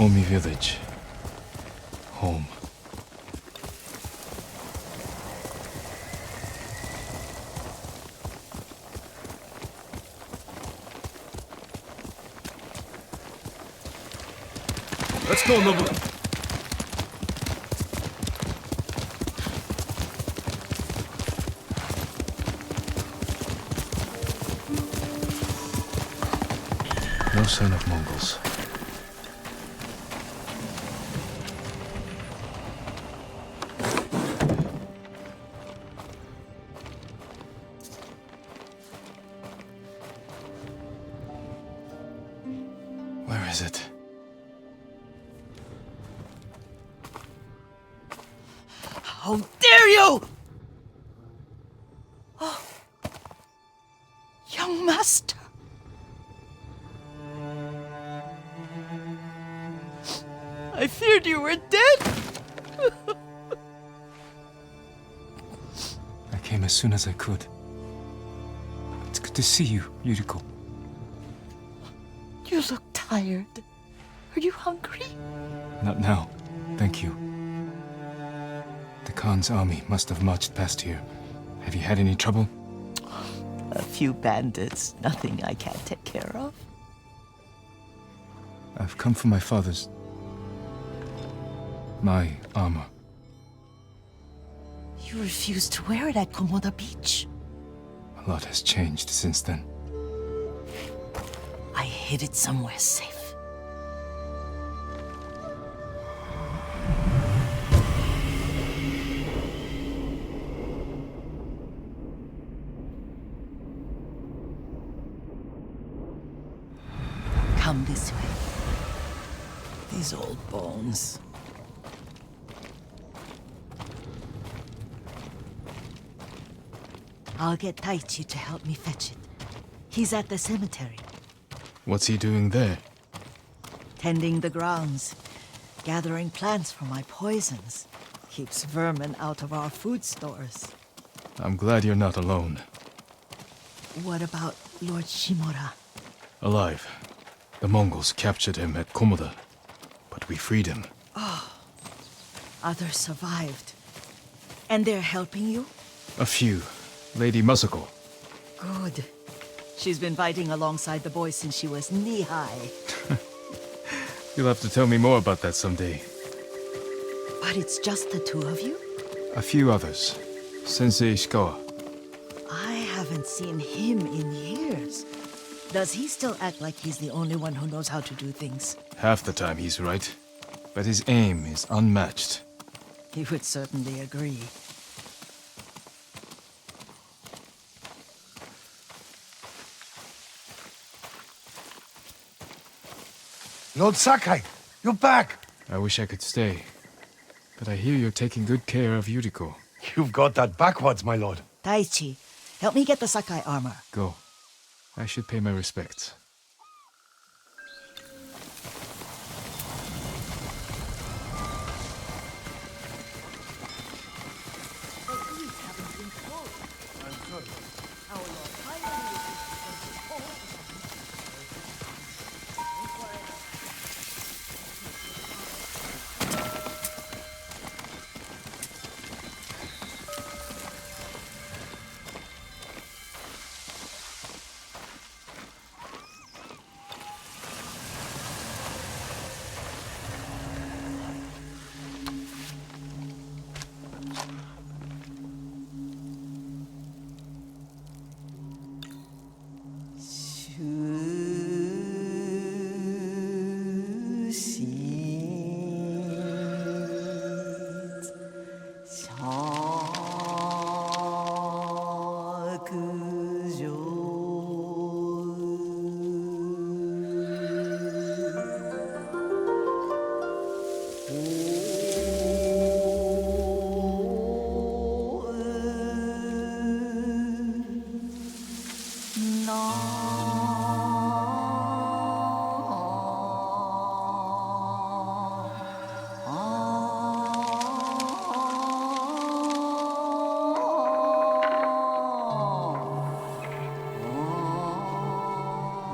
Omi village. Home. Let's go, Nobu. No sign of Mongols. Where is it? How dare you! Oh, young master. I feared you were dead. I came as soon as I could. It's good to see you, Yuriko. You look tired. Are you hungry? Not now, thank you. The Khan's army must have marched past here. Have you had any trouble? A few bandits. Nothing I can't take care of. I've come for my father's... my armor. You refused to wear it at Komoda Beach. A lot has changed since then. I hid it somewhere safe. Come this way. These old bones. I'll get Taichi to help me fetch it. He's at the cemetery. What's he doing there? Tending the grounds. Gathering plants for my poisons. Keeps vermin out of our food stores. I'm glad you're not alone. What about Lord Shimura? Alive. The Mongols captured him at Komoda, but we freed him. Others survived. And they're helping you? A few. Lady Masako. Good. She's been fighting alongside the boys since she was knee-high. You'll have to tell me more about that someday. But it's just the two of you? A few others. Sensei Ishikawa. I haven't seen him in years. Does he still act like he's the only one who knows how to do things? Half the time he's right, but his aim is unmatched. He would certainly agree. Lord Sakai, you're back! I wish I could stay, but I hear you're taking good care of Yuriko. You've got that backwards, my lord. Taichi, help me get the Sakai armor. Go. I should pay my respects.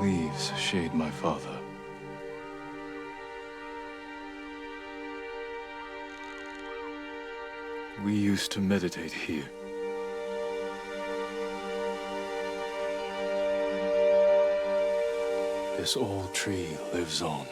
Leaves shade my father. We used to meditate here. This old tree lives on.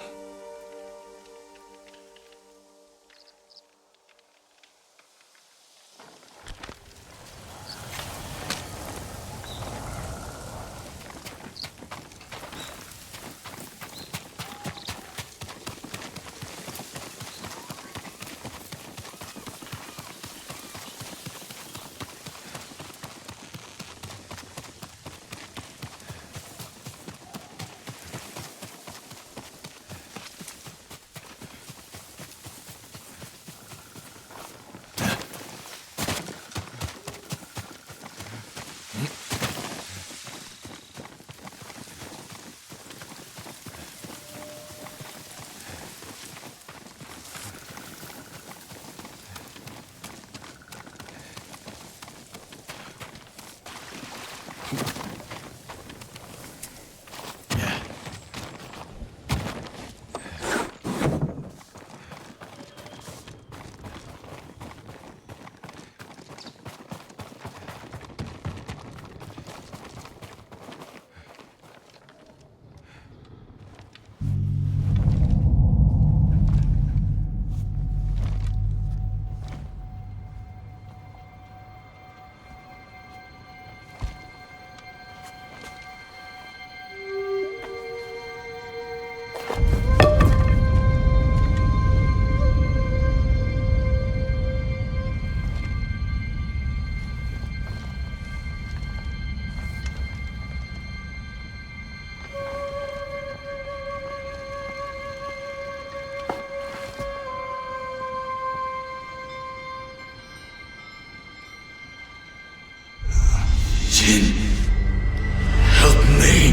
Help me!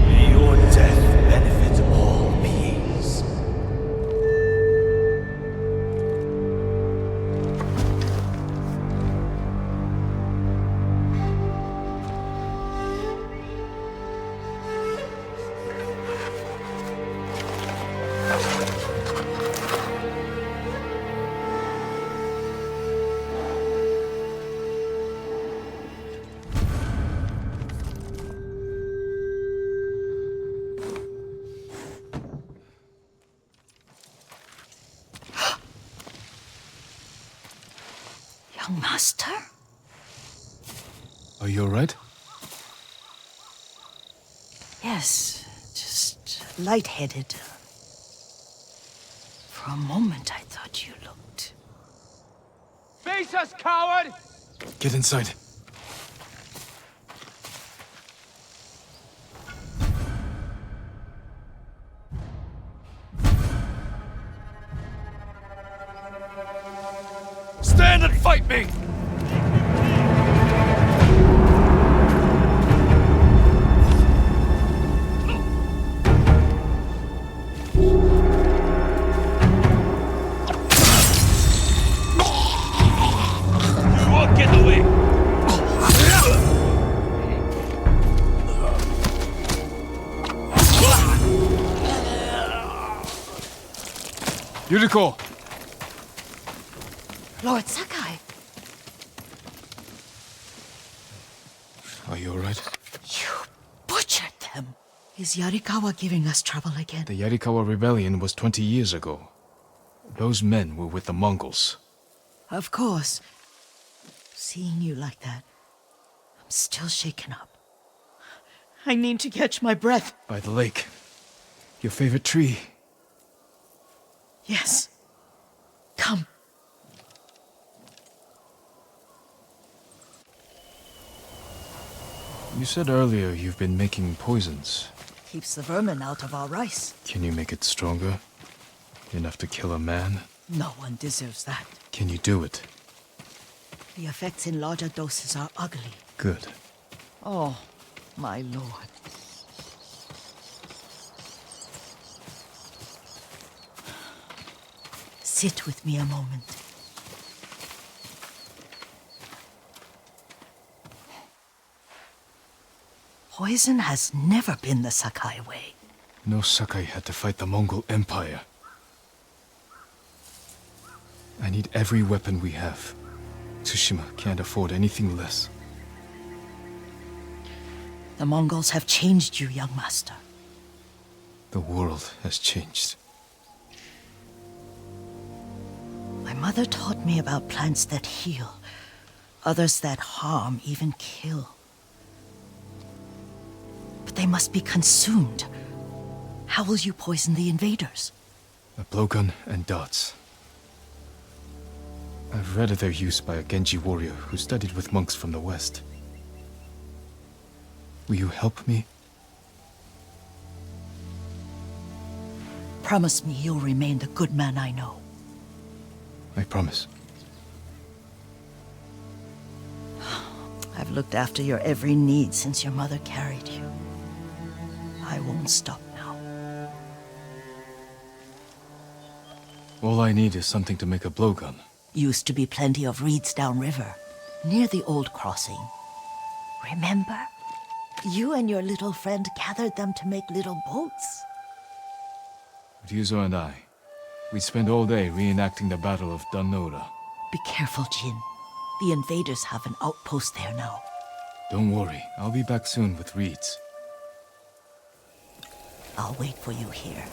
May your death benefit all beings. Young master? Are you alright? Yes, just lightheaded. For a moment, I thought you looked... Face us, coward! Get inside. Stand and fight me! You won't get away! Yuriko! Lord Sakai! Are you alright? You butchered them! Is Yarikawa giving us trouble again? The Yarikawa rebellion was 20 years ago. Those men were with the Mongols. Of course. Seeing you like that, I'm still shaken up. I need to catch my breath. By the lake. Your favorite tree. Yes. Come. You said earlier you've been making poisons. Keeps the vermin out of our rice. Can you make it stronger? Enough to kill a man? No one deserves that. Can you do it? The effects in larger doses are ugly. Good. Oh, my lord. Sit with me a moment. Poison has never been the Sakai way. No Sakai had to fight the Mongol Empire. I need every weapon we have. Tsushima can't afford anything less. The Mongols have changed you, young master. The world has changed. My mother taught me about plants that heal, others that harm, even kill. But they must be consumed. How will you poison the invaders? A blowgun and darts. I've read of their use by a Genji warrior who studied with monks from the west. Will you help me? Promise me you'll remain the good man I know. I promise. I've looked after your every need since your mother carried you. I won't stop now. All I need is something to make a blowgun. Used to be plenty of reeds downriver, near the old crossing. Remember? You and your little friend gathered them to make little boats. Ryuzo and I, we'd spend all day reenacting the Battle of Danora. Be careful, Jin. The invaders have an outpost there now. Don't worry, I'll be back soon with reeds. I'll wait for you here.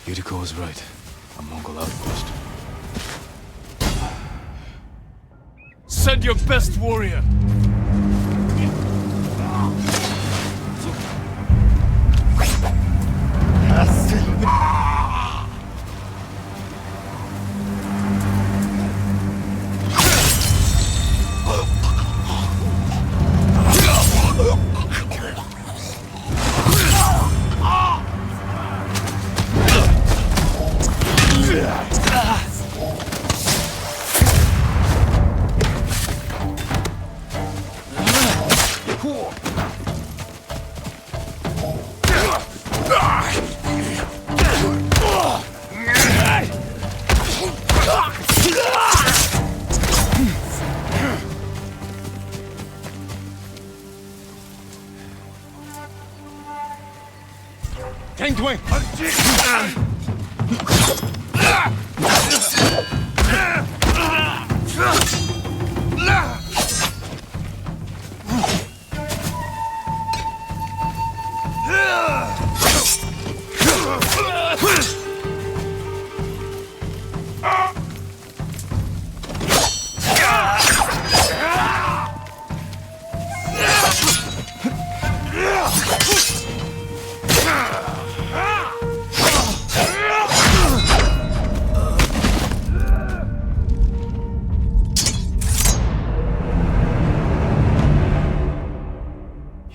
Yuriko was right. A Mongol outpost. Send your best warrior!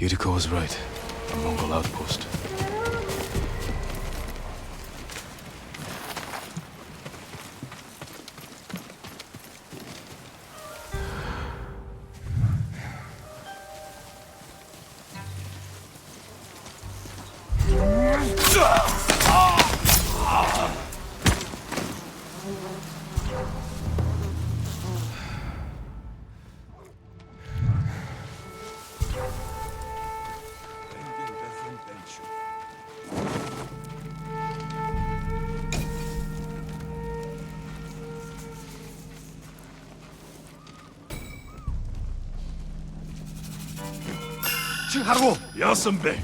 Yuriko was right. A Mongol outpost. 하고 야 선배.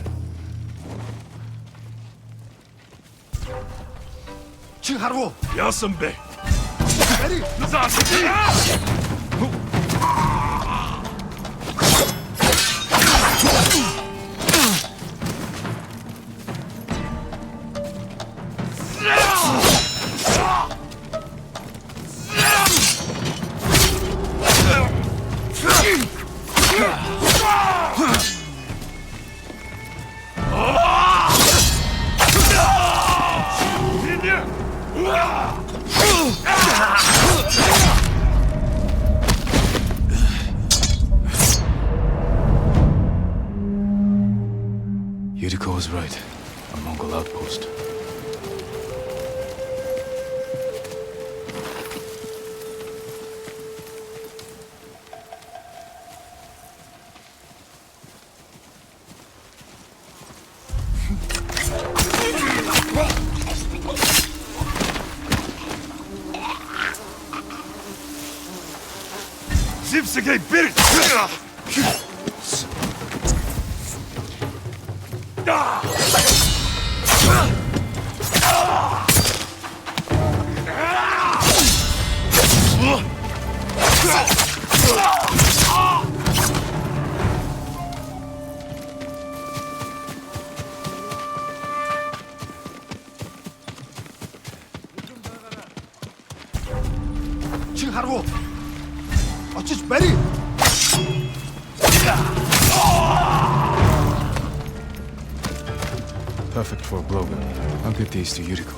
하고 야 선배. 에리 자, Yuriko was right. A Mongol outpost. Zipsegay bir! 지금 하라고! 어쩌지 메리! Perfect for a blowgun. I'll get these to Yuriko.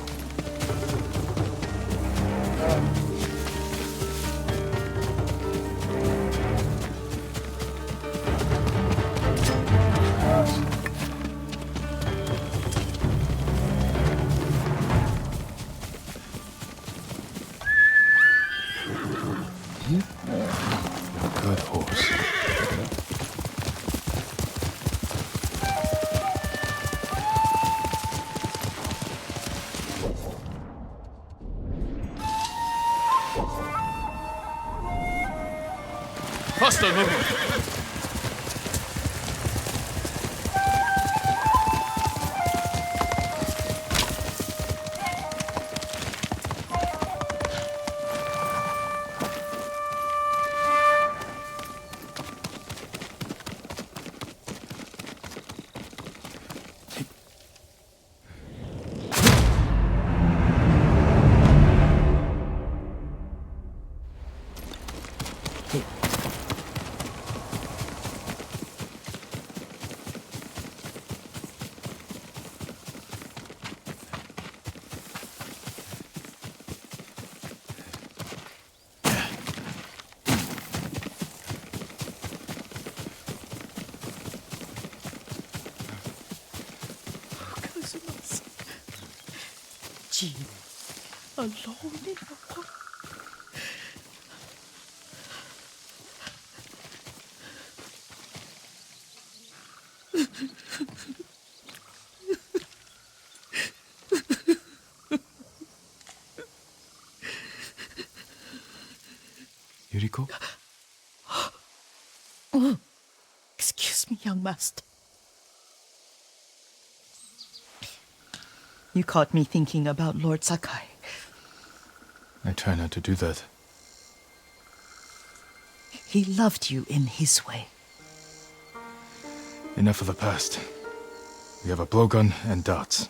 Good horse. Faster, Nobu! Jean, alone in the world. Yuriko? Excuse me, young master. You caught me thinking about Lord Sakai. I try not to do that. He loved you in his way. Enough of the past. We have a blowgun and darts.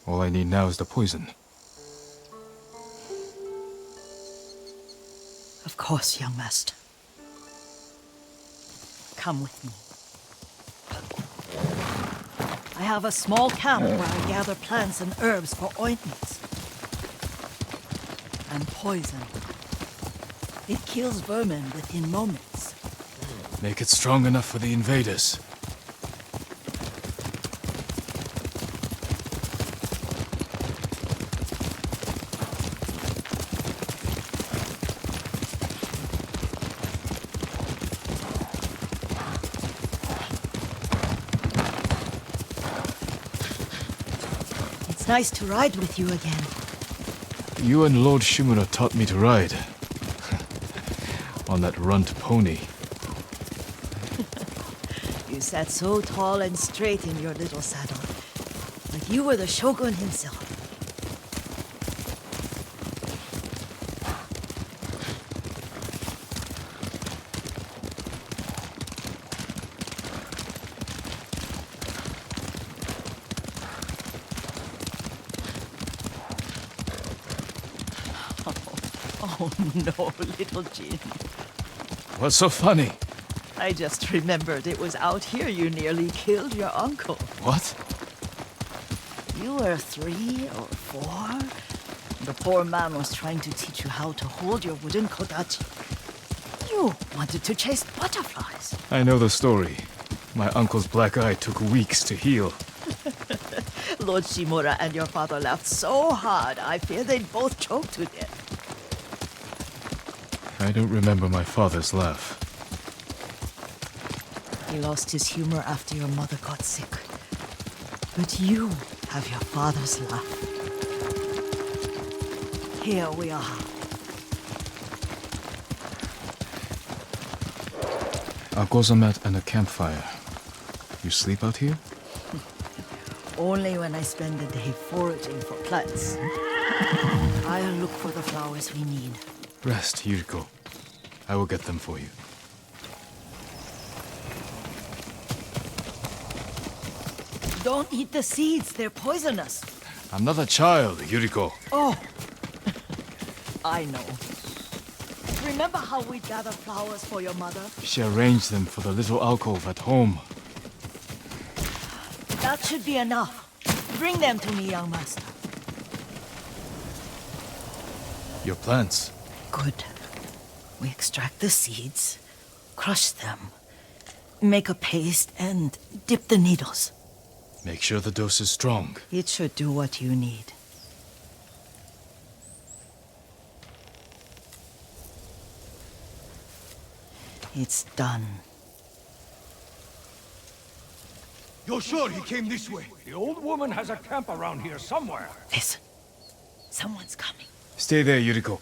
All I need now is the poison. Of course, young master. Come with me. I have a small camp where I gather plants and herbs for ointments. And poison. It kills vermin within moments. Make it strong enough for the invaders. It's nice to ride with you again. You and Lord Shimura taught me to ride. On that runt pony. You sat so tall and straight in your little saddle, like you were the shogun himself. Oh no, little Jin. What's so funny? I just remembered it was out here you nearly killed your uncle. What? You were 3 or 4. The poor man was trying to teach you how to hold your wooden kodachi. You wanted to chase butterflies. I know the story. My uncle's black eye took weeks to heal. Lord Shimura and your father laughed so hard, I fear they'd both choke to death. I don't remember my father's laugh. He lost his humor after your mother got sick. But you have your father's laugh. Here we are. A gozamat and a campfire. You sleep out here? Only when I spend the day foraging for plants. I'll look for the flowers we need. Rest, Yuriko. I will get them for you. Don't eat the seeds, they're poisonous. I'm not a child, Yuriko. Oh, I know. Remember how we gather flowers for your mother? She arranged them for the little alcove at home. That should be enough. Bring them to me, young master. Your plants. Good. We extract the seeds, crush them, make a paste, and dip the needles. Make sure the dose is strong. It should do what you need. It's done. You're sure he came this way? The old woman has a camp around here somewhere. Listen. Someone's coming. Stay there, Yuriko.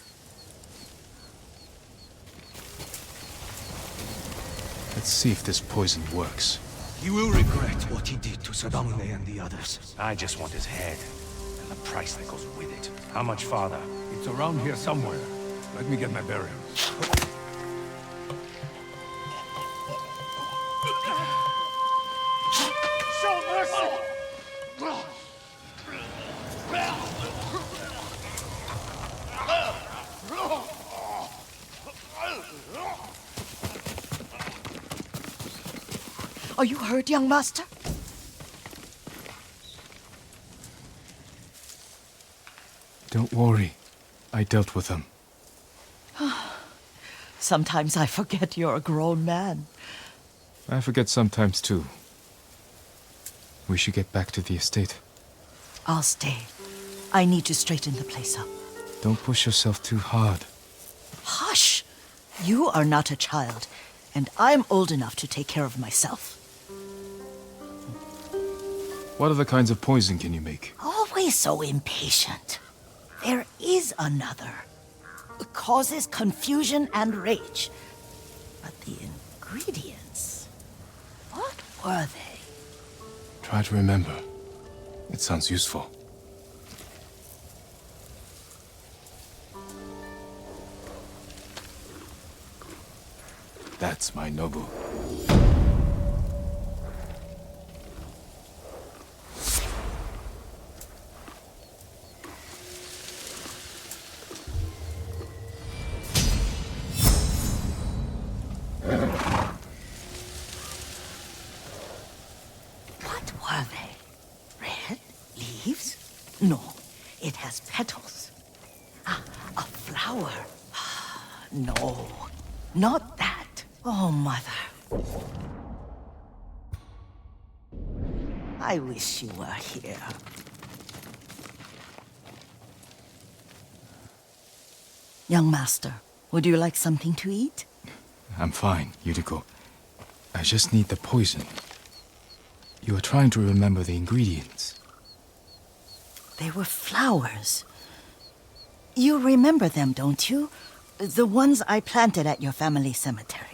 Let's see if this poison works. He will regret what he did to Sadamune and the others. I just want his head. And the price that goes with it. How much farther? It's around here somewhere. Let me get my bearings. Show mercy! Are you hurt, young master? Don't worry. I dealt with them. Sometimes I forget you're a grown man. I forget sometimes too. We should get back to the estate. I'll stay. I need to straighten the place up. Don't push yourself too hard. Hush! You are not a child, and I'm old enough to take care of myself. What other kinds of poison can you make? Always so impatient. There is another. It causes confusion and rage. But the ingredients... what were they? Try to remember. It sounds useful. That's my Nobu. What were they? Red? Leaves? No, it has petals. Ah, a flower. No, not that. Oh, mother. I wish you were here. Young master, would you like something to eat? I'm fine, Yuriko. I just need the poison. You are trying to remember the ingredients. They were flowers. You remember them, don't you? The ones I planted at your family cemetery.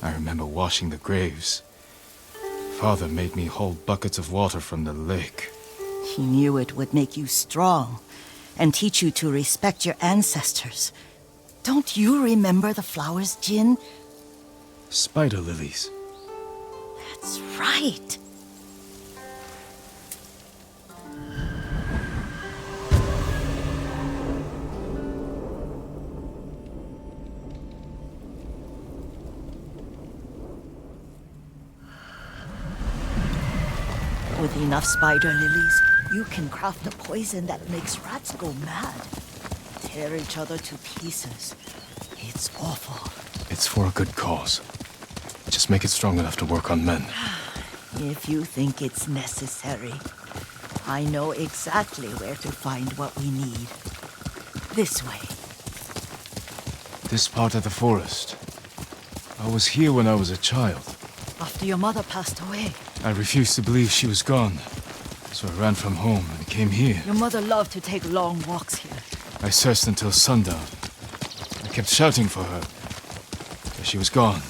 I remember washing the graves. Father made me hold buckets of water from the lake. He knew it would make you strong and teach you to respect your ancestors. Don't you remember the flowers, Jin? Spider lilies. That's right. enough spider lilies, you can craft a poison that makes rats go mad. Tear each other to pieces. It's awful. It's for a good cause. Just make it strong enough to work on men. If you think it's necessary, I know exactly where to find what we need. This way. This part of the forest. I was here when I was a child. After your mother passed away. I refused to believe she was gone. So I ran from home and came here. Your mother loved to take long walks here. I searched until sundown. I kept shouting for her. But she was gone.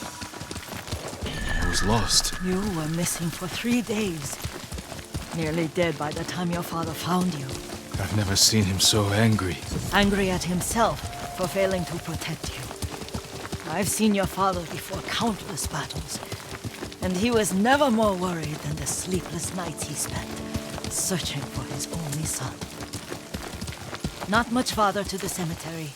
I was lost. You were missing for 3 days. Nearly dead by the time your father found you. I've never seen him so angry. Angry at himself for failing to protect you. I've seen your father before countless battles. And he was never more worried than the sleepless nights he spent searching for his only son. Not much farther to the cemetery.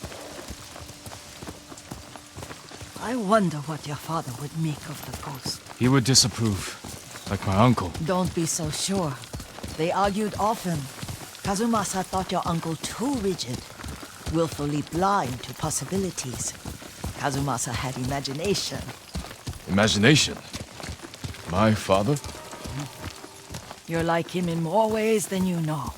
I wonder what your father would make of the ghost. He would disapprove, like my uncle. Don't be so sure. They argued often. Kazumasa thought your uncle too rigid, willfully blind to possibilities. Kazumasa had imagination. Imagination? My father? You're like him in more ways than you know.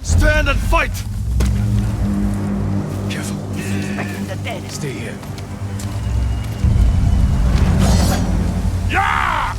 Stand and fight! Careful. Expecting the dead. Stay here. Yeah!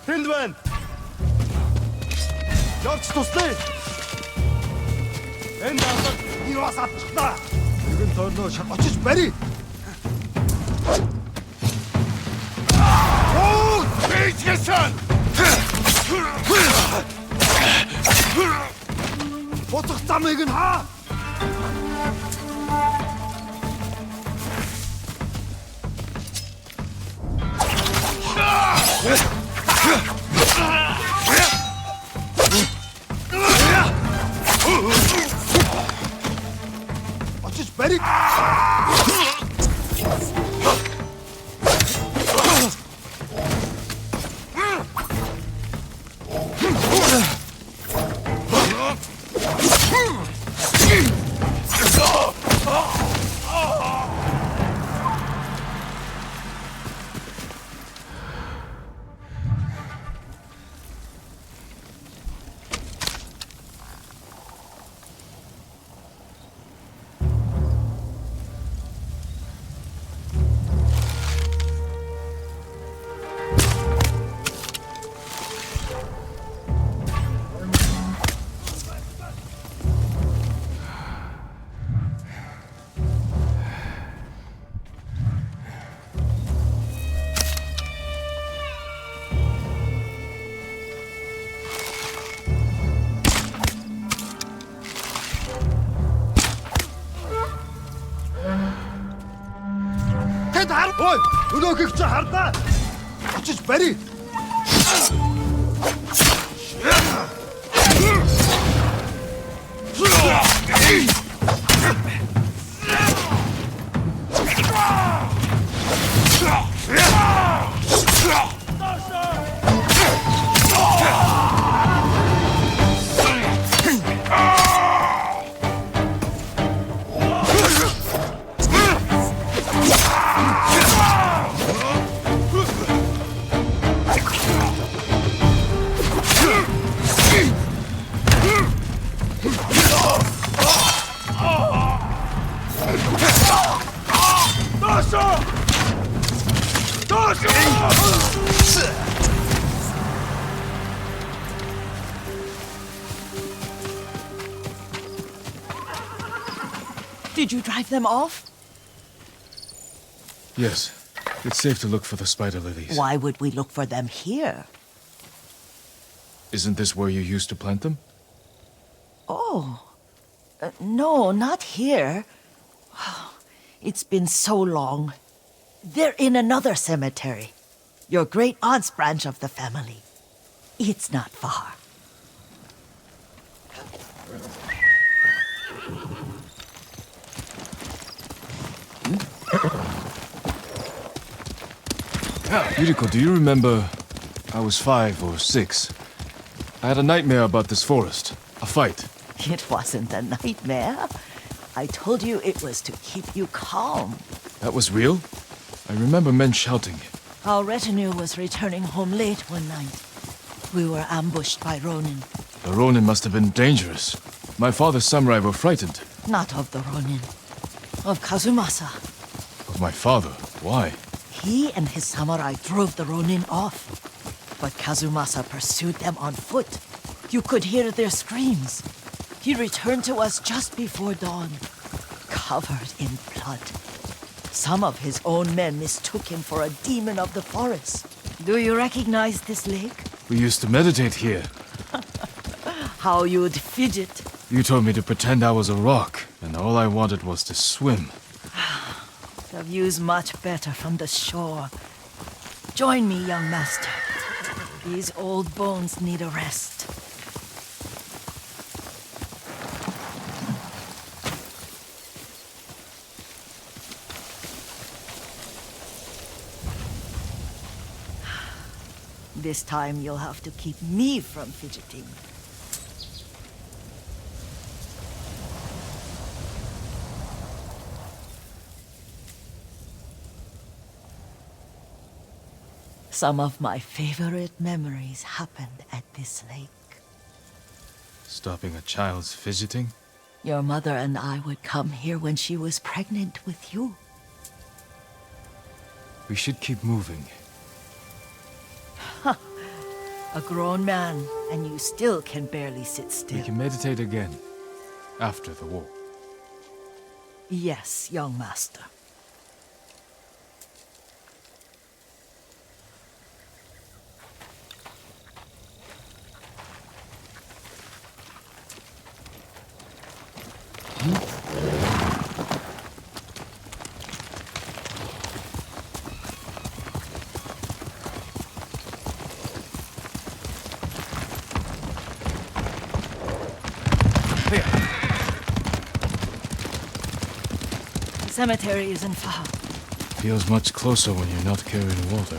Hindman! Явж туслая! Энэ даалгад юу бас алчихлаа. Иргэн тойрноо очиж барь. Oh, Bizzle! Бодох замыг нь хаа. Очиж барь. Ой, өнөөхийг чи хардаа. Очиж барь. Did you drive them off? Yes. It's safe to look for the spider lilies. Why would we look for them here? Isn't this where you used to plant them? Oh. No, not here. It's been so long. They're in another cemetery. Your great-aunt's branch of the family. It's not far. Yuriko, do you remember? I was 5 or 6. I had a nightmare about this forest. A fight. It wasn't a nightmare. I told you it was to keep you calm. That was real? I remember men shouting. Our retinue was returning home late one night. We were ambushed by Ronin. The Ronin must have been dangerous. My father's samurai were frightened. Not of the Ronin. Of Kazumasa. Of my father? Why? He and his samurai drove the Ronin off. But Kazumasa pursued them on foot. You could hear their screams. He returned to us just before dawn, covered in blood. Some of his own men mistook him for a demon of the forest. Do you recognize this lake? We used to meditate here. How you'd fidget. You told me to pretend I was a rock, and all I wanted was to swim. The view's much better from the shore. Join me, young master. These old bones need a rest. This time you'll have to keep me from fidgeting. Some of my favorite memories happened at this lake. Stopping a child's fidgeting? Your mother and I would come here when she was pregnant with you. We should keep moving. A grown man, and you still can barely sit still. We can meditate again. After the war. Yes, young master. The cemetery isn't far. Feels much closer when you're not carrying water.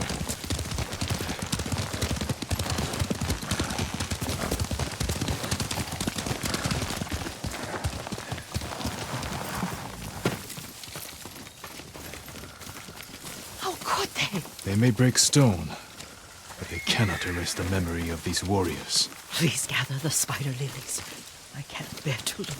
How could they? They may break stone, but they cannot erase the memory of these warriors. Please gather the spider lilies. I can't bear to look.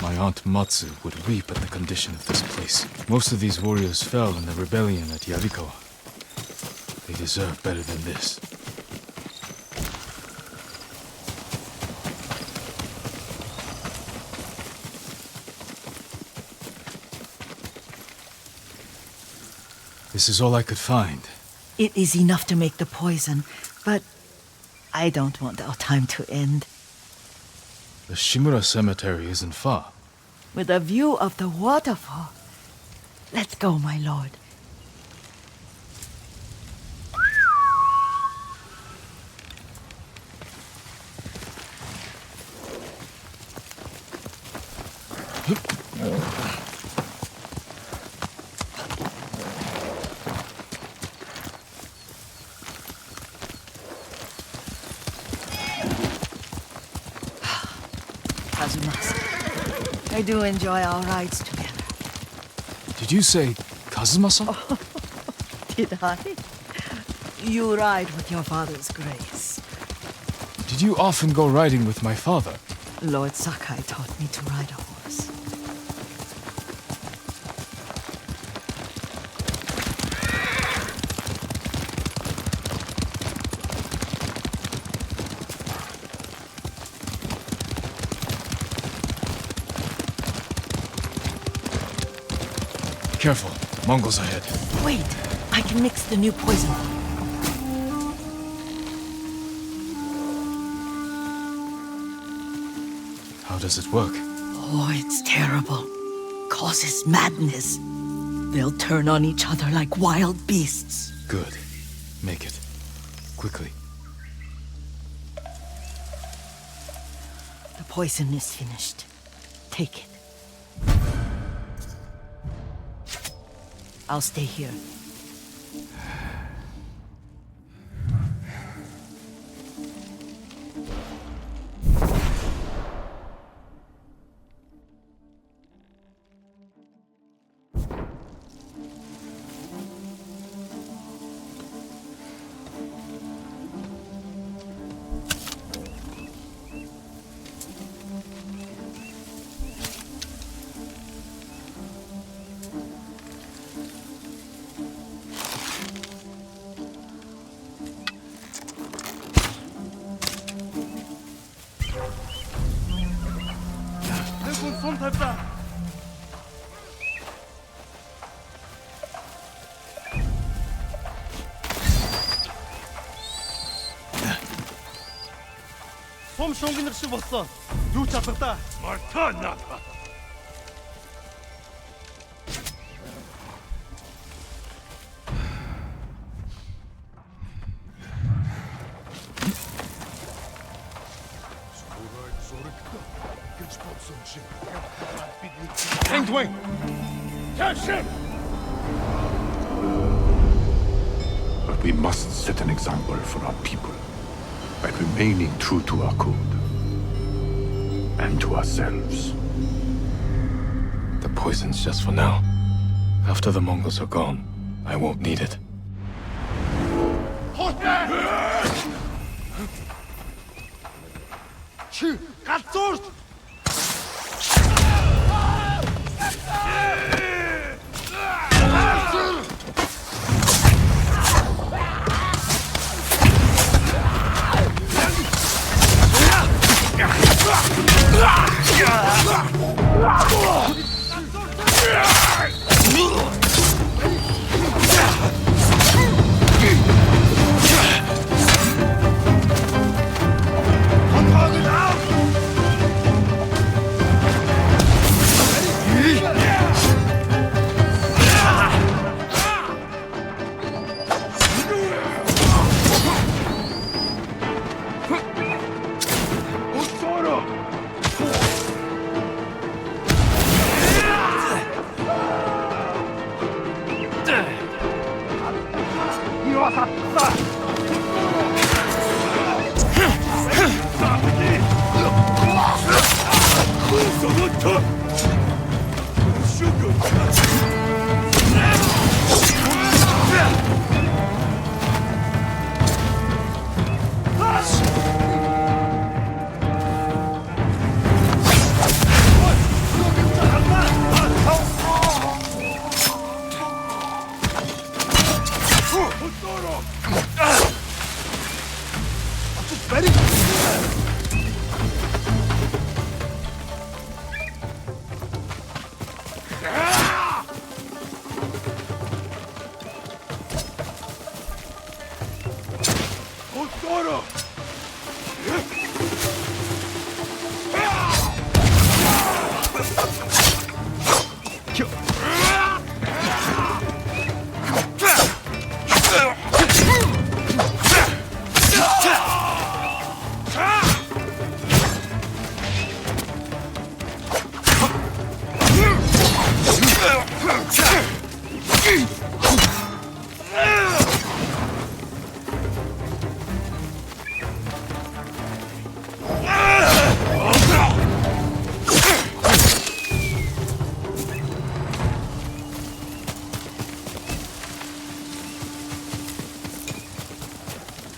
My aunt Matsu would weep at the condition of this place. Most of these warriors fell in the rebellion at Yarikawa. They deserve better than this. This is all I could find. It is enough to make the poison, but I don't want our time to end. The Shimura Cemetery isn't far. With a view of the waterfall. Let's go, my lord. Kazumasa. I do enjoy our rides together. Did you say Kazumasa? Did I? You ride with your father's grace. Did you often go riding with my father? Lord Sakai taught me to ride a horse. Careful, Mongols ahead. Wait, I can mix the new poison. How does it work? Oh, it's terrible. Causes madness. They'll turn on each other like wild beasts. Good. Make it. Quickly. The poison is finished. Take it. I'll stay here. Сум шунгинэр шиг боллоо. Юу ч алга да. Мартаа наадах. Тэнгвэн. But we must set an example for our people by remaining true to our code and to ourselves. The poison's just for now. After the Mongols are gone, I won't need it. Чи галзуурч.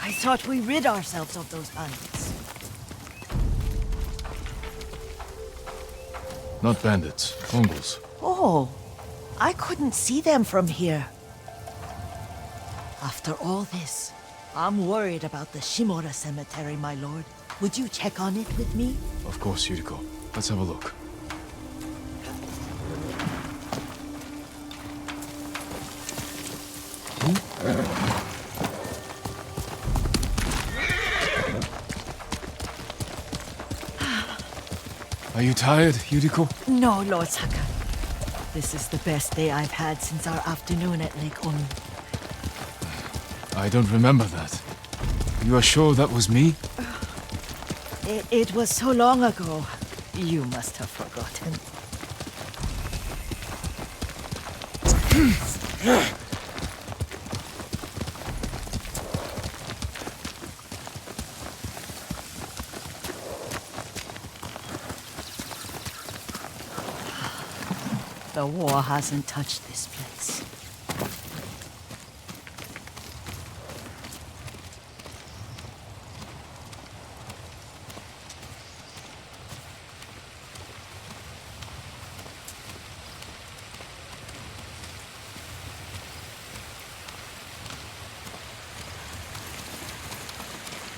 I thought we rid ourselves of those bandits. Not bandits, Mongols. Oh, I couldn't see them from here. After all this, I'm worried about the Shimura cemetery, my lord. Would you check on it with me? Of course, Yuriko. Let's have a look. Are you tired, Yuriko? No, Lord Saka. This is the best day I've had since our afternoon at Lake Onu. I don't remember that. You are sure that was me? It was so long ago. You must have forgotten. The war hasn't touched this place.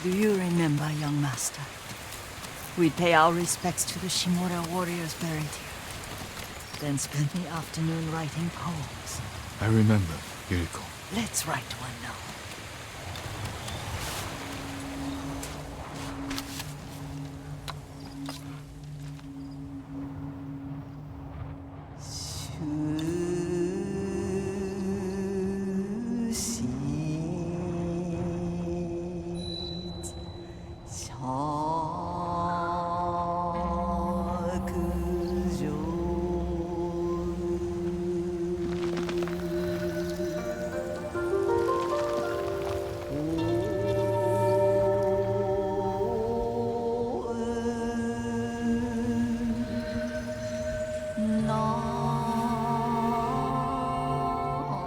Do you remember, young master? We'd pay our respects to the Shimura warriors buried here. Then spend the afternoon writing poems. I remember, Yuriko. Let's write one now.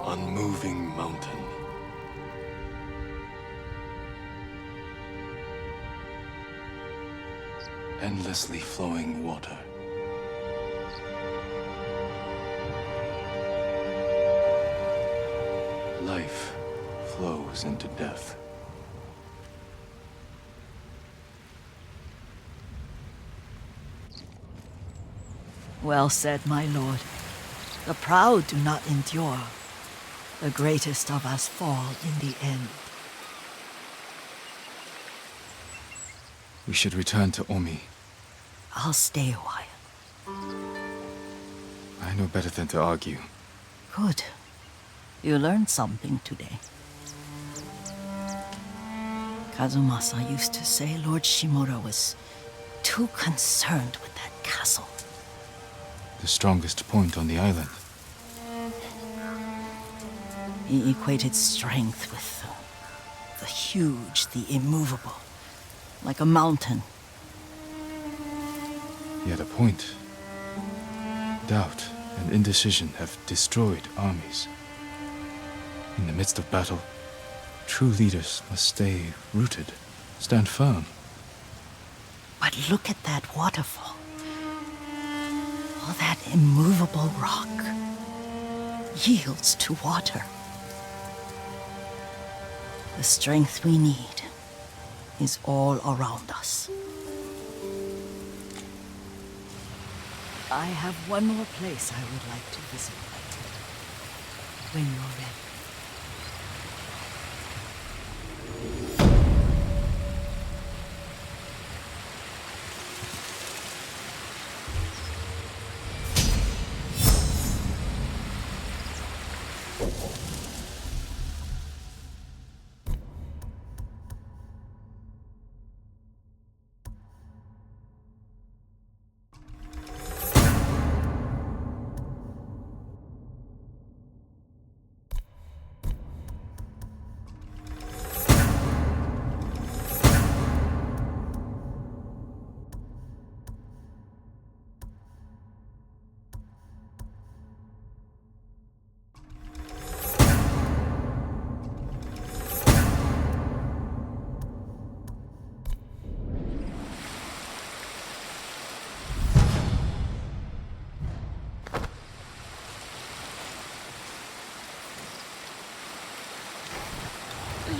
Unmoving mountain. Endlessly flowing water. Life flows into death. Well said, my lord. The proud do not endure. The greatest of us fall in the end. We should return to Omi. I'll stay a while. I know better than to argue. Good. You learned something today. Kazumasa used to say Lord Shimura was too concerned with that castle. The strongest point on the island. He equated strength with the huge, the immovable, like a mountain. He had a point. Doubt and indecision have destroyed armies. In the midst of battle, true leaders must stay rooted, stand firm. But look at that waterfall. All that immovable rock yields to water. The strength we need is all around us. I have one more place I would like to visit. When you're ready.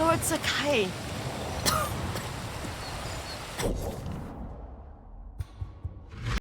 Lord Sakai.